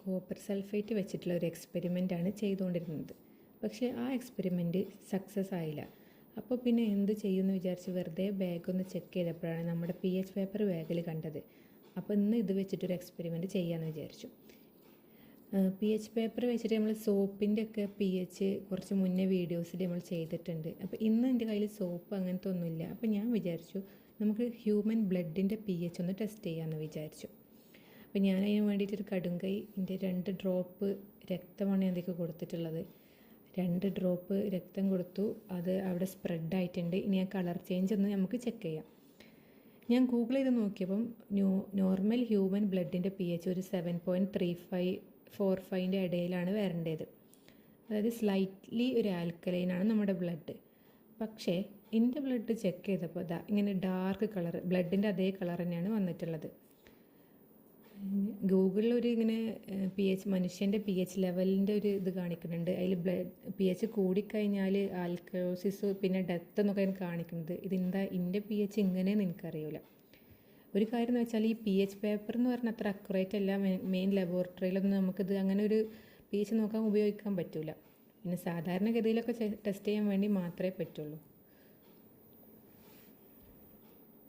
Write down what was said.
Copper sulphate വെച്ചിട്ടുള്ള ഒരു എക്സ്പെരിമെൻ്റാണ് ചെയ്തുകൊണ്ടിരുന്നത്. പക്ഷേ ആ എക്സ്പെരിമെൻറ്റ് സക്സസ് ആയില്ല. അപ്പോൾ പിന്നെ എന്ത് ചെയ്യുമെന്ന് വിചാരിച്ച് വെറുതെ ബാഗ് ഒന്ന് ചെക്ക് ചെയ്തപ്പോഴാണ് നമ്മുടെ pH പേപ്പർ ബാഗിൽ കണ്ടത്. അപ്പോൾ ഇന്ന് ഇത് വെച്ചിട്ടൊരു എക്സ്പെരിമെൻറ്റ് ചെയ്യാമെന്ന് വിചാരിച്ചു. pH പേപ്പർ വെച്ചിട്ട് നമ്മൾ സോപ്പിൻ്റെ ഒക്കെ pH കുറച്ച് മുന്നേ വീഡിയോസിൽ നമ്മൾ ചെയ്തിട്ടുണ്ട്. അപ്പോൾ ഇന്ന് എൻ്റെ കയ്യിൽ സോപ്പ് അങ്ങനത്തെ ഒന്നുമില്ല. അപ്പോൾ ഞാൻ വിചാരിച്ചു നമുക്ക് ഹ്യൂമൻ ബ്ലഡിൻ്റെ pH ഒന്ന് ടെസ്റ്റ് ചെയ്യാമെന്ന് വിചാരിച്ചു. അപ്പോൾ ഞാൻ അതിന് വേണ്ടിയിട്ടൊരു കടുങ്കൈൻ്റെ 2 ഡ്രോപ്പ് രക്തമാണ് അതിലേക്ക് കൊടുത്തിട്ടുള്ളത്. 2 ഡ്രോപ്പ് രക്തം കൊടുത്തു. അത് അവിടെ സ്പ്രെഡ് ആയിട്ടുണ്ട്. ഇനി ആ കളർ ചേഞ്ച് ഒന്ന് നമുക്ക് ചെക്ക് ചെയ്യാം. ഞാൻ ഗൂഗിൾ ചെയ്ത് നോക്കിയപ്പം നോർമൽ ഹ്യൂമൻ ബ്ലഡിൻ്റെ pH ഒരു 7.35-45 ഇടയിലാണ് വരേണ്ടത്. അതായത് സ്ലൈറ്റ്ലി ഒരു ആൽക്കലൈനാണ് നമ്മുടെ ബ്ലഡ്. പക്ഷേ എൻ്റെ ബ്ലഡ് ചെക്ക് ചെയ്തപ്പോൾ ഇങ്ങനെ ഡാർക്ക് കളർ, ബ്ലഡിൻ്റെ അതേ കളർ തന്നെയാണ് വന്നിട്ടുള്ളത്. ഗൂഗിളിൽ ഒരു ഇങ്ങനെ മനുഷ്യൻ്റെ pH ലെവലിൻ്റെ ഒരു ഇത് കാണിക്കുന്നുണ്ട്. അതിൽ pH കൂടിക്കഴിഞ്ഞാൽ ആൽക്കലോസിസ് പിന്നെ ഡെത്ത് എന്നൊക്കെ കാണിക്കുന്നത്. ഇതെന്താ എൻ്റെ pH ഇങ്ങനെയെന്ന് എനിക്കറിയില്ല. ഒരു കാര്യം എന്ന് വെച്ചാൽ ഈ pH പേപ്പർ എന്ന് പറഞ്ഞാൽ അത്ര അക്യുറേറ്റ് അല്ല. മെയിൻ ലബോറട്ടറിയിലൊന്നും നമുക്കിത് അങ്ങനെ ഒരു pH നോക്കാൻ ഉപയോഗിക്കാൻ പറ്റില്ല. പിന്നെ സാധാരണഗതിയിലൊക്കെ ടെസ്റ്റ് ചെയ്യാൻ വേണ്ടി മാത്രമേ പറ്റുള്ളൂ.